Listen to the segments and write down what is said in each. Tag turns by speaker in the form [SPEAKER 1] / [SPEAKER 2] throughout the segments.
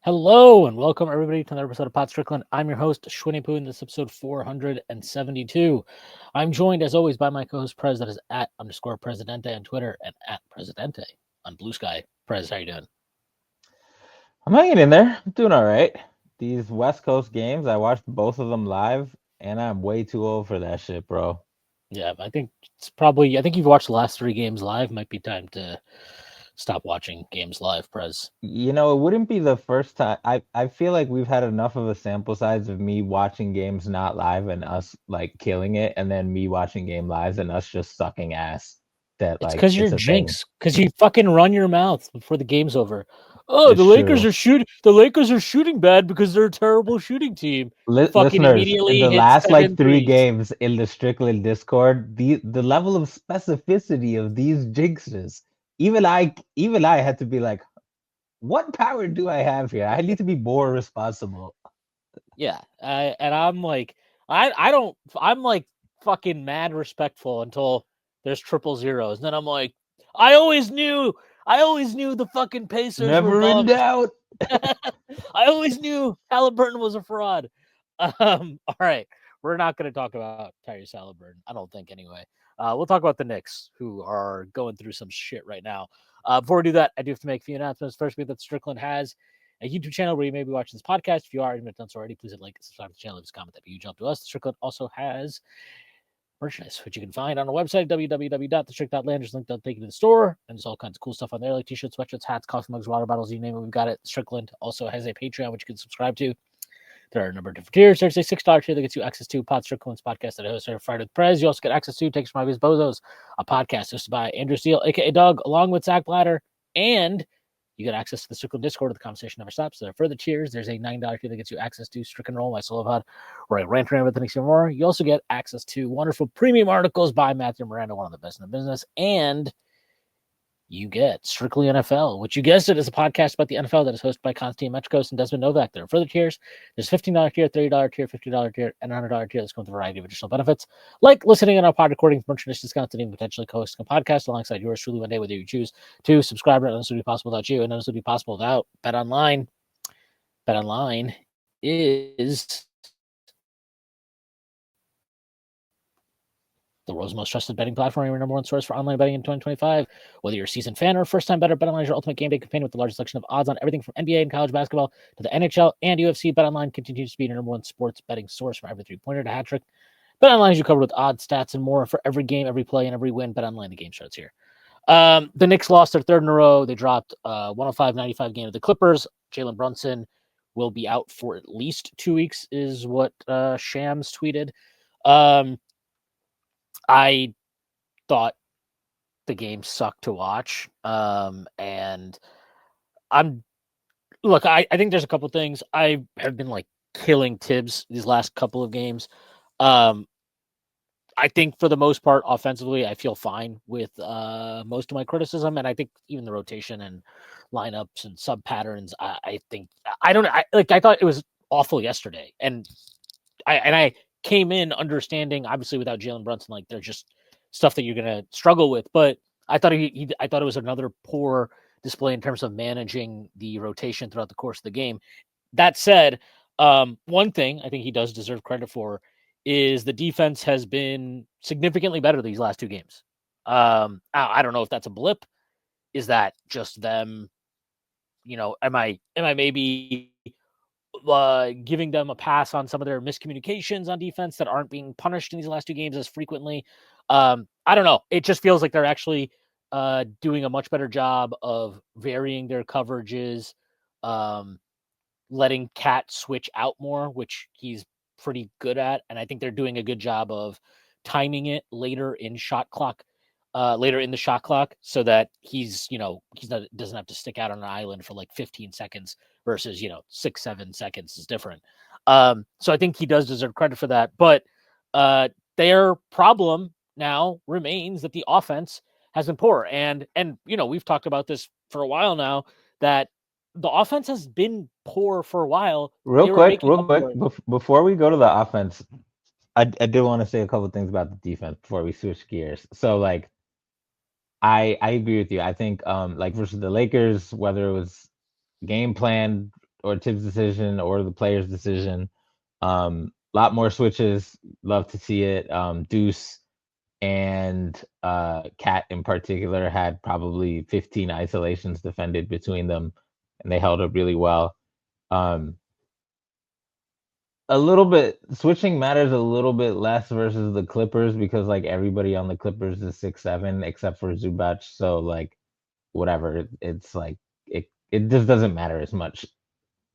[SPEAKER 1] Hello and welcome everybody to another episode of Pod Strickland. I'm your host, Shwin and Prez, and this is episode 472. I'm joined as always by my co-host Prez, that is at _Presidente on Twitter and at Presidente on Blue Sky. Prez, how you doing?
[SPEAKER 2] I'm hanging in there. I'm doing all right. These West Coast games, I watched both of them live, and I'm way too old for that shit, bro.
[SPEAKER 1] Yeah, I think you've watched the last three games live. Might be time to stop watching games live, Prez.
[SPEAKER 2] It wouldn't be the first time. I feel like we've had enough of a sample size of me watching games not live and us like killing it, and then me watching game lives and us just sucking ass. That
[SPEAKER 1] It's
[SPEAKER 2] like
[SPEAKER 1] because you're
[SPEAKER 2] it's a thing.
[SPEAKER 1] jinx. Because you fucking run your mouth before the game's over. Oh,
[SPEAKER 2] It's
[SPEAKER 1] the Lakers
[SPEAKER 2] true.
[SPEAKER 1] are shooting. The Lakers are shooting bad because they're a terrible shooting team. Fucking
[SPEAKER 2] Listeners, in
[SPEAKER 1] immediately
[SPEAKER 2] the
[SPEAKER 1] hit
[SPEAKER 2] last like
[SPEAKER 1] seven
[SPEAKER 2] three
[SPEAKER 1] threes.
[SPEAKER 2] games in the Strickland Discord, the level of specificity of these jinxes, even I had to be like, what power do I have here? I need to be more responsible.
[SPEAKER 1] Yeah, and I'm like, I don't. I'm like fucking mad respectful until there's triple zeros, and then I'm like, I always knew. I always knew the fucking Pacers were
[SPEAKER 2] Never in
[SPEAKER 1] bums.
[SPEAKER 2] doubt.
[SPEAKER 1] I always knew Halliburton was a fraud. All right, we're not going to talk about Tyrese Halliburton. I don't think anyway. We'll talk about the Knicks, who are going through some shit right now. Before we do that, I do have to make a few announcements. First, that Strickland has a YouTube channel where you may be watching this podcast. If you are, and haven't done so already, please hit like, subscribe to the channel, leave a comment. That you jump to us. Strickland also has merchandise, which you can find on our website, www.thestrict.land. There's a link that'll take you to the store, and there's all kinds of cool stuff on there, like t-shirts, sweatshirts, hats, coffee mugs, water bottles, you name it, we've got it. Strickland also has a Patreon, which you can subscribe to. There are a number of different tiers. There's a $6 tier that gets you access to Pod Strickland's podcast that I host every Friday with Prez. You also get access to Takes from Obvious Bozos, a podcast hosted by Andrew Steele, aka Doug, along with Zach Blatter, and you get access to the Strickland Discord where the conversation never stops. There are further tiers. There's a $9 tier that gets you access to Strickland Roll, my solo pod, where I rant around with the Knicks and more. You also get access to wonderful premium articles by Matthew Miranda, one of the best in the business, and you get Strictly NFL, which you guessed it is a podcast about the NFL that is hosted by Konstantin Metrikos and Desmond Novak. There are further tiers. There's $15 tier, $30 tier, $50 tier, and $100 tier that's going with a variety of additional benefits, like listening on our pod recording, merchandise discounts, and even potentially co-hosting a podcast alongside yours truly one day, whether you choose to subscribe. None of this would be possible without you, and none of this would be possible without BetOnline. BetOnline is the world's most trusted betting platform, your number one source for online betting in 2025. Whether you're a seasoned fan or a first-time bettor, BetOnline is your ultimate game day companion with the largest selection of odds on everything from NBA and college basketball to the NHL and UFC. BetOnline continues to be your number one sports betting source for every three-pointer to hat trick. BetOnline is you covered with odds, stats, and more for every game, every play, and every win. BetOnline, the game starts here. The Knicks lost their third in a row. They dropped 105-95 game to the Clippers. Jalen Brunson will be out for at least 2 weeks, is what Shams tweeted. I thought the game sucked to watch. And I think there's a couple things. I have been like killing Thibs these last couple of games. I think for the most part, offensively, I feel fine with most of my criticism, and I think even the rotation and lineups and sub patterns. I think I don't. I thought it was awful yesterday, and I came in understanding, obviously, without Jalen Brunson, like there's just stuff that you're gonna struggle with. But I thought I thought it was another poor display in terms of managing the rotation throughout the course of the game. That said, one thing I think he does deserve credit for is the defense has been significantly better these last two games. I don't know if that's a blip. Is that just them? Am I maybe giving them a pass on some of their miscommunications on defense that aren't being punished in these last two games as frequently? I don't know. It just feels like they're actually doing a much better job of varying their coverages, letting Cat switch out more, which he's pretty good at. And I think they're doing a good job of timing it later in the shot clock so that doesn't have to stick out on an island for like 15 seconds versus, 6-7 seconds is different. So I think he does deserve credit for that. But their problem now remains that the offense has been poor. And we've talked about this for a while now, that the offense has been poor for a while.
[SPEAKER 2] Real
[SPEAKER 1] They were
[SPEAKER 2] quick,
[SPEAKER 1] making
[SPEAKER 2] real
[SPEAKER 1] up
[SPEAKER 2] quick,
[SPEAKER 1] for it.
[SPEAKER 2] before we go to the offense, I did want to say a couple things about the defense before we switch gears. So like I agree with you. I think like versus the Lakers, whether it was game plan Tibbs' decision or the player's decision. Lot more switches. Love to see it. Deuce and Cat in particular had probably 15 isolations defended between them, and they held up really well. Um, a little bit switching matters a little bit less versus the Clippers because like everybody on the Clippers is 6'7" except for Zubac, so like whatever, it's like it just doesn't matter as much.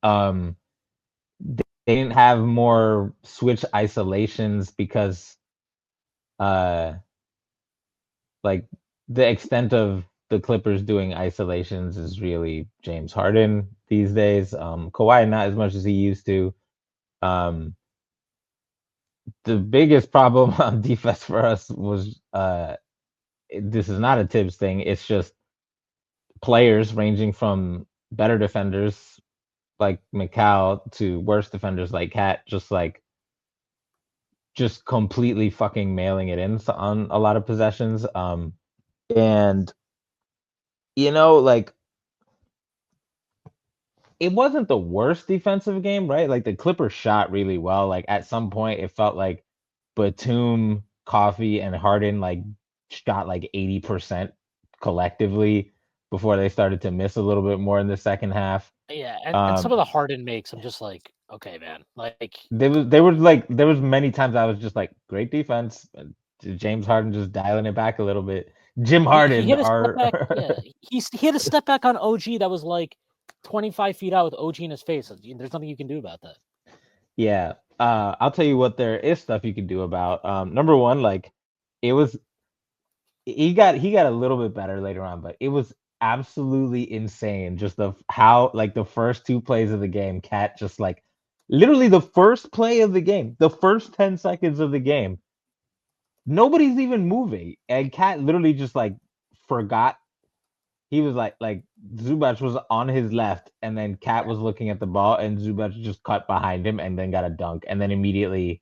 [SPEAKER 2] Um, they didn't have more switch isolations because uh like the extent of the Clippers doing isolations is really James Harden these days. Kawhi not as much as he used to. Um, the biggest problem on defense for us was this is not a Tibbs thing. It's just players ranging from better defenders like Mikal to worse defenders like Cat, just completely fucking mailing it in on a lot of possessions. And like it wasn't the worst defensive game, right? Like the Clippers shot really well. Like at some point, it felt like Batum, Coffee, and Harden like shot like 80% collectively before they started to miss a little bit more in the second half.
[SPEAKER 1] Yeah, and some of the Harden makes, I'm just like, okay, man. Like
[SPEAKER 2] there was many times I was just like, great defense. James Harden just dialing it back a little bit. Jim
[SPEAKER 1] he
[SPEAKER 2] Harden,
[SPEAKER 1] hit a step back. Yeah, he hit a step back on OG that was like 25 feet out with OG in his face. There's nothing you can do about that.
[SPEAKER 2] Yeah. I'll tell you what there is stuff you can do about. Number one, like it was he got a little bit better later on, but it was absolutely insane. Just how like the first two plays of the game, Cat just like literally the first play of the game, the first 10 seconds of the game, nobody's even moving. And Cat literally just like forgot. He was like Zubac was on his left, and then Cat was looking at the ball, and Zubac just cut behind him and then got a dunk, and then immediately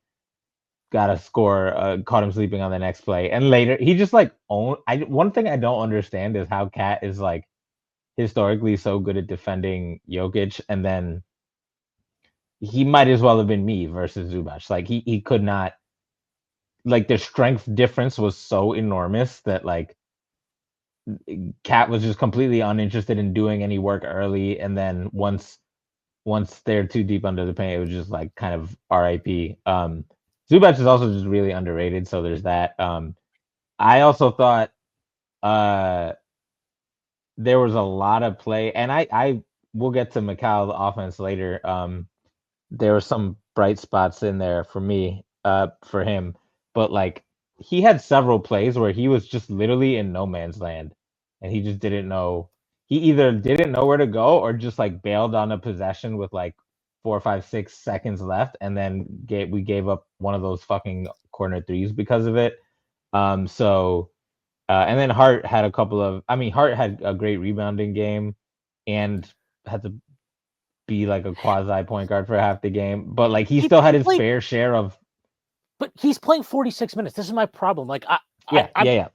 [SPEAKER 2] got a score, caught him sleeping on the next play. And later he just like one thing I don't understand is how Cat is like historically so good at defending Jokic, and then he might as well have been me versus Zubac. Like he could not, like the strength difference was so enormous that like Cat was just completely uninterested in doing any work early, and then once they're too deep under the paint, it was just like kind of RIP. Zubac is also just really underrated, so there's that. I also thought there was a lot of play, and I will get to Mikal the offense later. There were some bright spots in there for me, for him, but like he had several plays where he was just literally in no man's land, and he just didn't know. He either didn't know where to go or just like bailed on a possession with like 4, 5, 6 seconds left, and then we gave up one of those fucking corner threes because of it. And then Hart had a couple of. I mean, Hart had a great rebounding game, and had to be like a quasi point guard for half the game, but like he still had his fair share of.
[SPEAKER 1] But he's playing 46 minutes. This is my problem. Like
[SPEAKER 2] Yeah.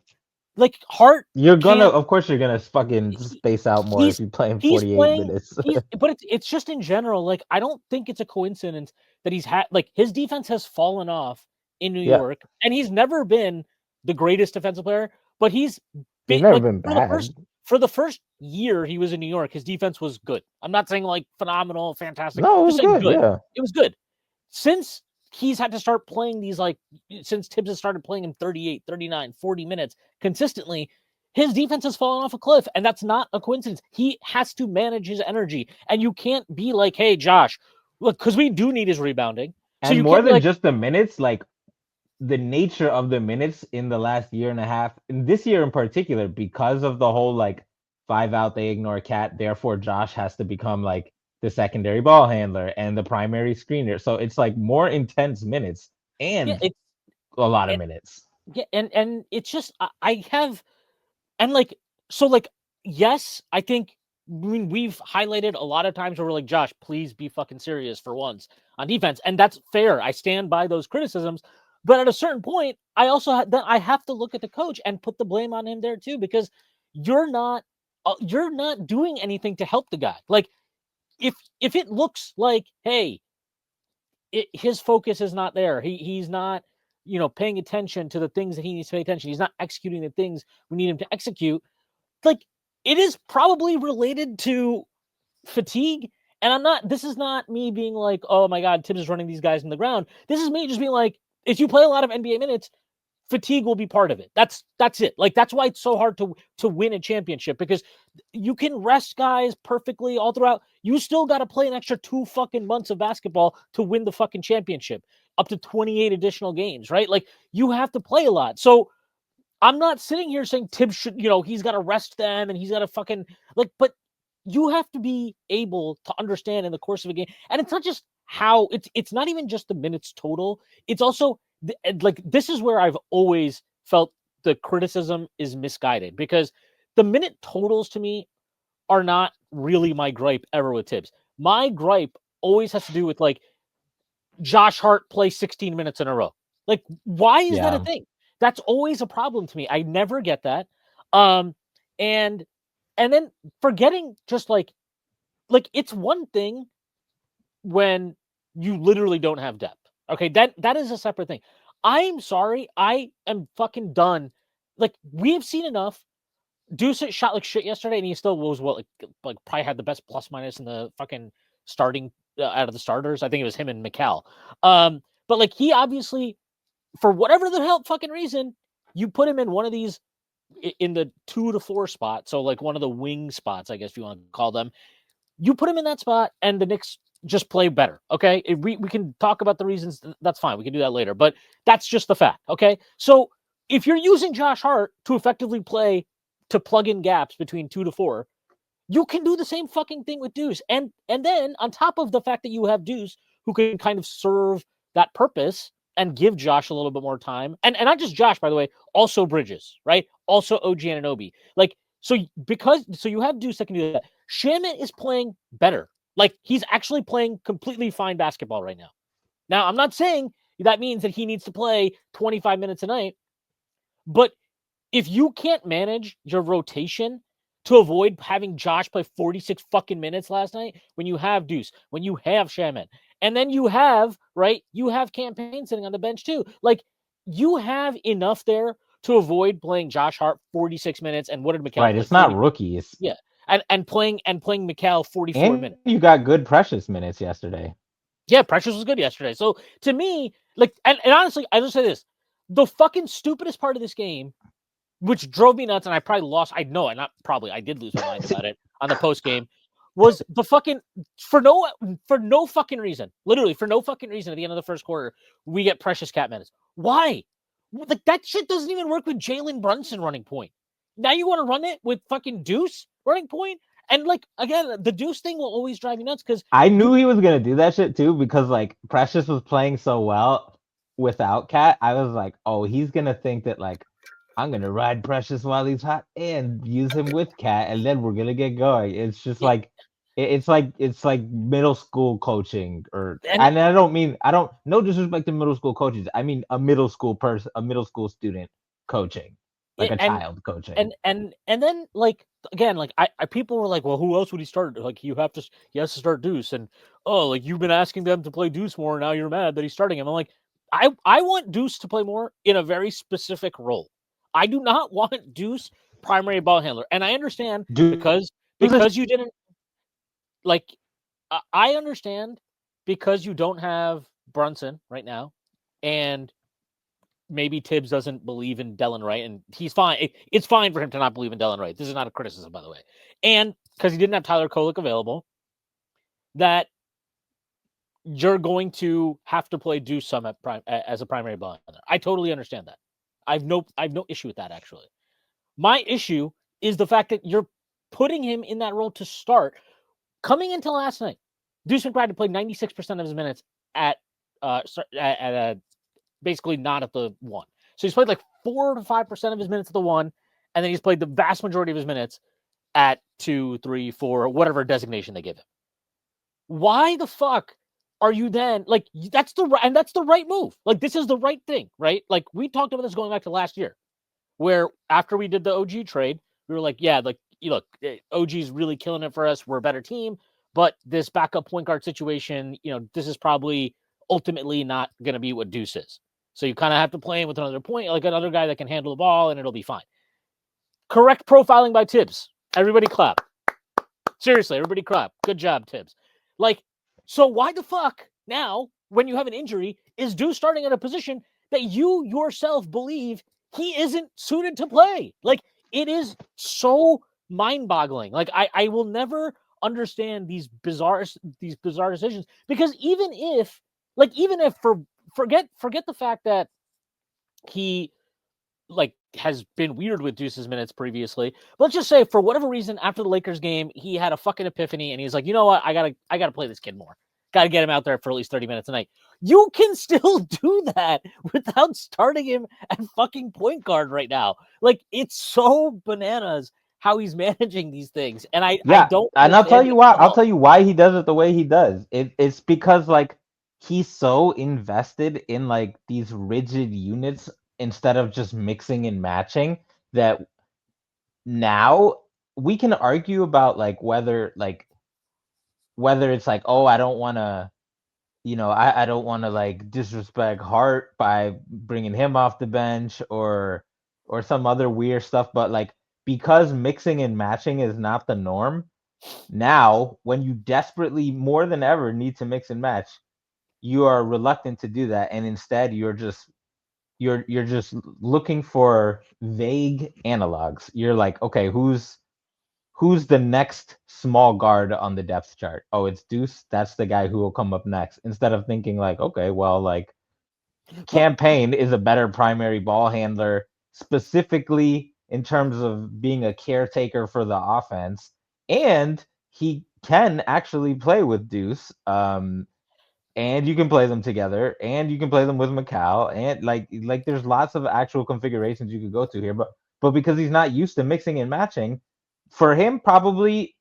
[SPEAKER 1] Like Hart,
[SPEAKER 2] of course, you're gonna fucking space out more if you're playing 48 minutes.
[SPEAKER 1] But it's just in general. Like I don't think it's a coincidence that he's had like his defense has fallen off in New York, and he's never been the greatest defensive player. But he's
[SPEAKER 2] never
[SPEAKER 1] like,
[SPEAKER 2] been bad.
[SPEAKER 1] For the first year he was in New York, his defense was good. I'm not saying like phenomenal, fantastic.
[SPEAKER 2] No, it was good. Yeah,
[SPEAKER 1] it was good. Since he's had to start playing these, like, since Thibs has started playing him 38, 39, 40 minutes consistently, his defense has fallen off a cliff, and that's not a coincidence. He has to manage his energy, and you can't be like, hey, Josh, look, because we do need his rebounding.
[SPEAKER 2] And so more than just the minutes, like the nature of the minutes in the last year and a half, and this year in particular, because of the whole like 5 out, they ignore Cat, therefore Josh has to become like the secondary ball handler and the primary screener. So it's like more intense minutes and a lot of minutes.
[SPEAKER 1] Yeah, and it's just I have, and like, so like, yes, I think we've highlighted a lot of times where we're like, Josh, please be fucking serious for once on defense, and that's fair. I stand by those criticisms, but at a certain point, I also I have to look at the coach and put the blame on him there too, because you're not doing anything to help the guy. Like if it looks like, hey, his focus is not there, he's not, paying attention to the things that he needs to pay attention, he's not executing the things we need him to execute, like, it is probably related to fatigue. And this is not me being like, oh my God, Thibs is running these guys in the ground. This is me just being like, if you play a lot of NBA minutes, fatigue will be part of it. That's it. Like, that's why it's so hard to win a championship, because you can rest guys perfectly all throughout. You still got to play an extra 2 fucking months of basketball to win the fucking championship, up to 28 additional games, right? Like, you have to play a lot. So I'm not sitting here saying Thibs should, he's got to rest them and he's got to fucking, like, but you have to be able to understand in the course of a game. And it's not just how it's not even just the minutes total. It's also like, this is where I've always felt the criticism is misguided, because the minute totals to me are not really my gripe ever with Thibs. My gripe always has to do with, like, Josh Hart play 16 minutes in a row. Like, why is that a thing? That's always a problem to me. I never get that. And then forgetting just like it's one thing when you literally don't have depth. Okay, that is a separate thing. I'm sorry, I am fucking done. Like, we have seen enough. Deuce shot like shit yesterday, and he still was like probably had the best plus minus in the fucking starting out of the starters. I think it was him and Mikal. But like, he obviously, for whatever the hell fucking reason, you put him in one of these in the 2 to 4 spot. So like one of the wing spots, I guess if you want to call them. You put him in that spot, and the Knicks just play better. Okay, we can talk about the reasons. That's fine. We can do that later. But that's just the fact. Okay, so if you're using Josh Hart to effectively play to plug in gaps between 2 to 4, you can do the same fucking thing with Deuce. And then on top of the fact that you have Deuce, who can kind of serve that purpose and give Josh a little bit more time, and not just Josh, by the way, also Bridges, right? Also OG Anunoby. Like, so you have Deuce that can do that. Shamet is playing better. Like, he's actually playing completely fine basketball right now. Now, I'm not saying that means that he needs to play 25 minutes a night, but if you can't manage your rotation to avoid having Josh play 46 fucking minutes last night, when you have Deuce, when you have Shaman, and then you have Campaign sitting on the bench too. Like, you have enough there to avoid playing Josh Hart 46 minutes. And what did Mikal
[SPEAKER 2] Right,
[SPEAKER 1] play?
[SPEAKER 2] it's not
[SPEAKER 1] 40 minutes?
[SPEAKER 2] rookies.
[SPEAKER 1] Yeah. And playing Mikal 44
[SPEAKER 2] And
[SPEAKER 1] minutes.
[SPEAKER 2] you got good Precious minutes yesterday.
[SPEAKER 1] Yeah, Precious was good yesterday. So to me, like, and honestly, I just say this: the fucking stupidest part of this game, which drove me nuts, and I probably lost. I know, not probably. I did lose my mind about it on the post game. Was the fucking for no fucking reason, literally for no fucking reason. At the end of the first quarter, we get Precious Cat minutes. Why? Like, that shit doesn't even work with Jalen Brunson running point. Now you want to run it with fucking Deuce running point, and like, again, the Deuce thing will always drive me nuts, because
[SPEAKER 2] I knew he was gonna do that shit too, because like Precious was playing so well without Cat. I was like, oh, he's gonna think that like I'm gonna ride Precious while he's hot and use him with Cat, and then we're gonna get going. It's just like it's like middle school coaching,
[SPEAKER 1] and
[SPEAKER 2] and I don't no disrespect to middle school coaches. I mean a middle school student coaching, like a
[SPEAKER 1] and
[SPEAKER 2] child coaching.
[SPEAKER 1] and then, like, again, like, I people were like, well, who else would he start? Like, he has to start Deuce, and oh, like, you've been asking them to play Deuce more, and now you're mad that he's starting him. I'm like, I want Deuce to play more in a very specific role. I do not want Deuce primary ball handler, and I understand,
[SPEAKER 2] Do
[SPEAKER 1] because you didn't, like, I understand, because you don't have Brunson right now, and maybe Thibs doesn't believe in Delon Wright, and he's fine. It's fine for him to not believe in Delon Wright. This is not a criticism, by the way. And because he didn't have Tyler Kolek available, that you're going to have to play Deuce some as a primary ball handler. I totally understand that. I've no issue with that, actually. My issue is the fact that you're putting him in that role to start. Coming into last night, Deuce McBride played 96% of his minutes at basically not at the one. So he's played like 4 to 5% of his minutes at the one, and then he's played the vast majority of his minutes at 2, 3, 4, whatever designation they give him. Why the fuck are you then like, that's the right move? Like, this is the right thing, right? Like, we talked about this going back to last year, where after we did the OG trade, we were like, yeah, like, you look, OG's really killing it for us. We're a better team, but this backup point guard situation, this is probably ultimately not going to be what Deuce is. So you kind of have to play him with another point, like another guy that can handle the ball, and it'll be fine. Correct profiling by Thibs. Everybody clap. Seriously, everybody clap. Good job, Thibs. So why the fuck now, when you have an injury, is Deuce starting at a position that you yourself believe he isn't suited to play? It is so mind-boggling. I will never understand these bizarre decisions, because even if forget the fact that he has been weird with Deuce's minutes previously. But let's just say, for whatever reason, after the Lakers game, he had a fucking epiphany and he's like, you know what? I gotta play this kid more. Gotta get him out there for at least 30 minutes a night. You can still do that without starting him at fucking point guard right now. It's so bananas how he's managing these things. And I don't
[SPEAKER 2] and I'll tell
[SPEAKER 1] understand
[SPEAKER 2] you
[SPEAKER 1] it
[SPEAKER 2] why.
[SPEAKER 1] at
[SPEAKER 2] I'll
[SPEAKER 1] all.
[SPEAKER 2] tell you why he does it the way he does. It's because he's so invested in these rigid units instead of just mixing and matching that now we can argue about whether it's oh, I don't want to I don't want to disrespect Hart by bringing him off the bench or some other weird stuff, but because mixing and matching is not the norm now, when you desperately more than ever need to mix and match, you are reluctant to do that, and instead you're just looking for vague analogs. You're like, okay, who's the next small guard on the depth chart? Oh, it's Deuce. That's the guy who will come up next. Instead of thinking okay, well, Campaign is a better primary ball handler, specifically in terms of being a caretaker for the offense, and he can actually play with Deuce. And you can play them together, and you can play them with Mikal, and there's lots of actual configurations you could go to here, but because he's not used to mixing and matching, for him probably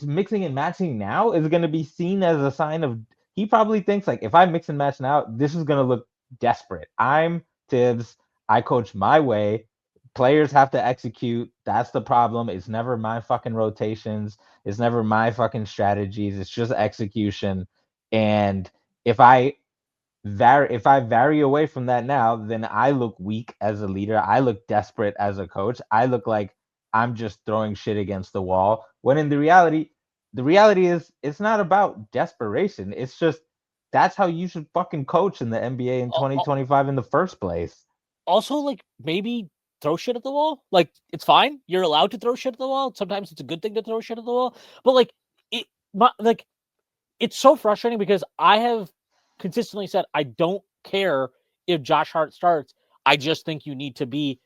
[SPEAKER 2] mixing and matching now is going to be seen as a sign of, he probably thinks if I mix and match now, this is going to look desperate. I'm Thibs. I coach my way. Players have to execute. That's the problem. It's never my fucking rotations. It's never my fucking strategies. It's just execution. And if I vary away from that now, then I look weak as a leader. I look desperate as a coach. I look like I'm just throwing shit against the wall. When in the reality is it's not about desperation. It's just that's how you should fucking coach in the NBA in 2025 in the first place.
[SPEAKER 1] Also, maybe throw shit at the wall. It's fine. You're allowed to throw shit at the wall. Sometimes it's a good thing to throw shit at the wall. But it's so frustrating because I have consistently said I don't care if Josh Hart starts. I just think you need to be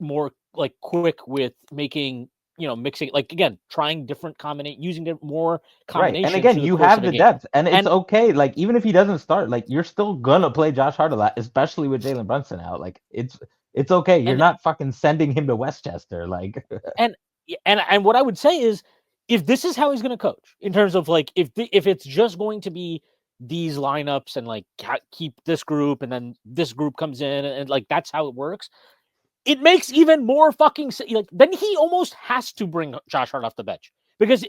[SPEAKER 1] more quick with making, mixing, again, trying different using more combinations.
[SPEAKER 2] Right. And again, you have the depth, and it's okay. Even if he doesn't start, you're still gonna play Josh Hart a lot, especially with Jalen Brunson out. It's okay. You're not fucking sending him to Westchester.
[SPEAKER 1] And what I would say is, if this is how he's going to coach, in terms of if it's just going to be these lineups and keep this group and then this group comes in and that's how it works, it makes even more fucking then he almost has to bring Josh Hart off the bench, because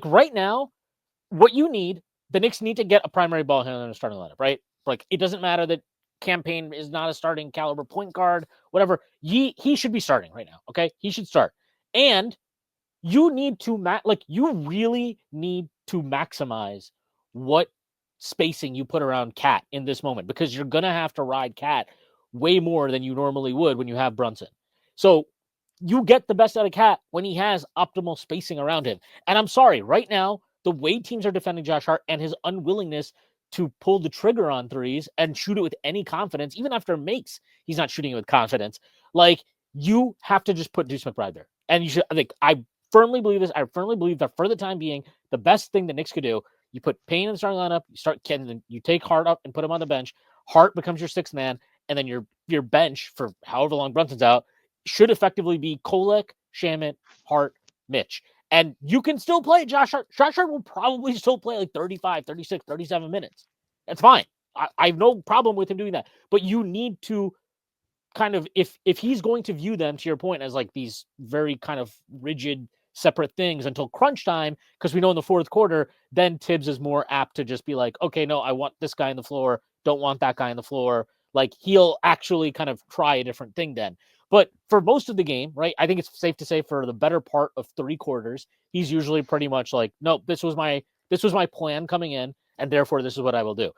[SPEAKER 1] right now, what you need, the Knicks need to get a primary ball handler in the starting lineup, right? It doesn't matter that Campaign is not a starting caliber point guard, whatever. He should be starting right now. Okay, he should start. And you need to you really need to maximize what spacing you put around Cat in this moment, because you're gonna have to ride Cat way more than you normally would when you have Brunson. So you get the best out of Cat when he has optimal spacing around him. And I'm sorry, right now, the way teams are defending Josh Hart and his unwillingness to pull the trigger on threes and shoot it with any confidence, even after makes, he's not shooting it with confidence. You have to just put Deuce McBride there. And you should, I firmly believe this. I firmly believe that for the time being, the best thing the Knicks could do, you put Payne in the starting lineup, you start Ken, you take Hart up and put him on the bench. Hart becomes your sixth man, and then your bench for however long Brunson's out should effectively be Kolek, Shamet, Hart, Mitch. And you can still play Josh Hart. Josh Hart will probably still play 35, 36, 37 minutes. That's fine. I have no problem with him doing that. But you need to kind of, if he's going to view them, to your point, as these very kind of rigid separate things until crunch time, because we know in the fourth quarter, then Thibs is more apt to just be like, okay, no, I want this guy on the floor, don't want that guy on the floor. Like, he'll actually kind of try a different thing then. But for most of the game, right, I think it's safe to say for the better part of 3 quarters, he's usually pretty much like, no, this was my plan coming in, and therefore this is what I will do.